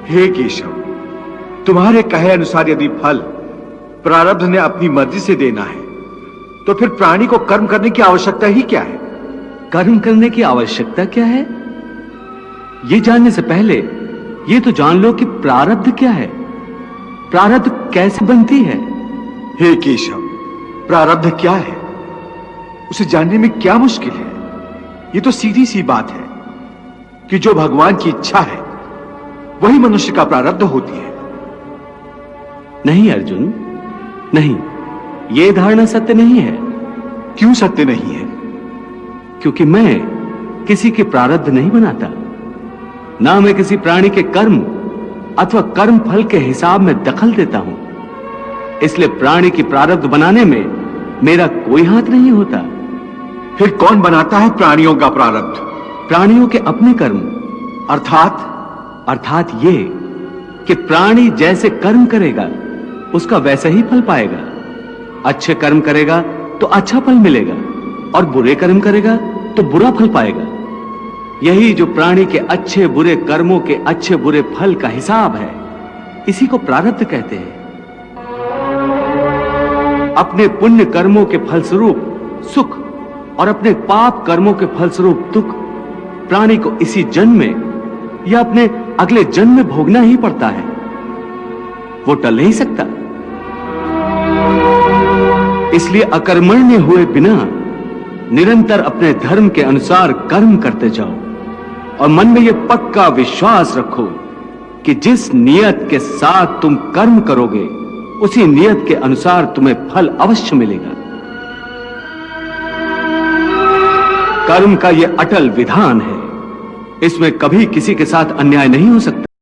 हे केशव, तुम्हारे कहे अनुसार यदि फल प्रारब्ध ने अपनी मर्जी से देना है तो फिर प्राणी को कर्म करने की आवश्यकता ही क्या है? कर्म करने की आवश्यकता क्या है, यह जानने से पहले यह तो जान लो कि प्रारब्ध क्या है, प्रारब्ध कैसे बनती है। हे केशव, प्रारब्ध क्या है उसे जानने में क्या मुश्किल है? यह तो सीधी सी बात है कि जो भगवान की इच्छा है वही मनुष्य का प्रारब्ध होती है। नहीं अर्जुन, नहीं, यह धारणा सत्य नहीं है। क्यों सत्य नहीं है? क्योंकि मैं किसी के प्रारब्ध नहीं बनाता, ना मैं किसी प्राणी के कर्म अथवा कर्म फल के हिसाब में दखल देता हूं। इसलिए प्राणी की प्रारब्ध बनाने में मेरा कोई हाथ नहीं होता। फिर कौन बनाता है प्राणियों का प्रारब्ध? प्राणियों के अपने कर्म। अर्थात ये कि प्राणी जैसे कर्म करेगा उसका वैसा ही फल पाएगा। अच्छे कर्म करेगा तो अच्छा फल मिलेगा और बुरे कर्म करेगा तो बुरा फल पाएगा। यही जो प्राणी के अच्छे बुरे कर्मों के अच्छे बुरे फल का हिसाब है, इसी को प्रारब्ध कहते हैं। अपने पुण्य कर्मों के फलस्वरूप सुख और अपने पाप कर्मों के फलस्वरूप दुख प्राणी को इसी जन्म में या अपने अगले जन्म में भोगना ही पड़ता है, वो टल नहीं सकता। इसलिए अकर्मण्य हुए बिना निरंतर अपने धर्म के अनुसार कर्म करते जाओ और मन में यह पक्का विश्वास रखो कि जिस नियत के साथ तुम कर्म करोगे उसी नियत के अनुसार तुम्हें फल अवश्य मिलेगा। कर्म का यह अटल विधान है, इसमें कभी किसी के साथ अन्याय नहीं हो सकता।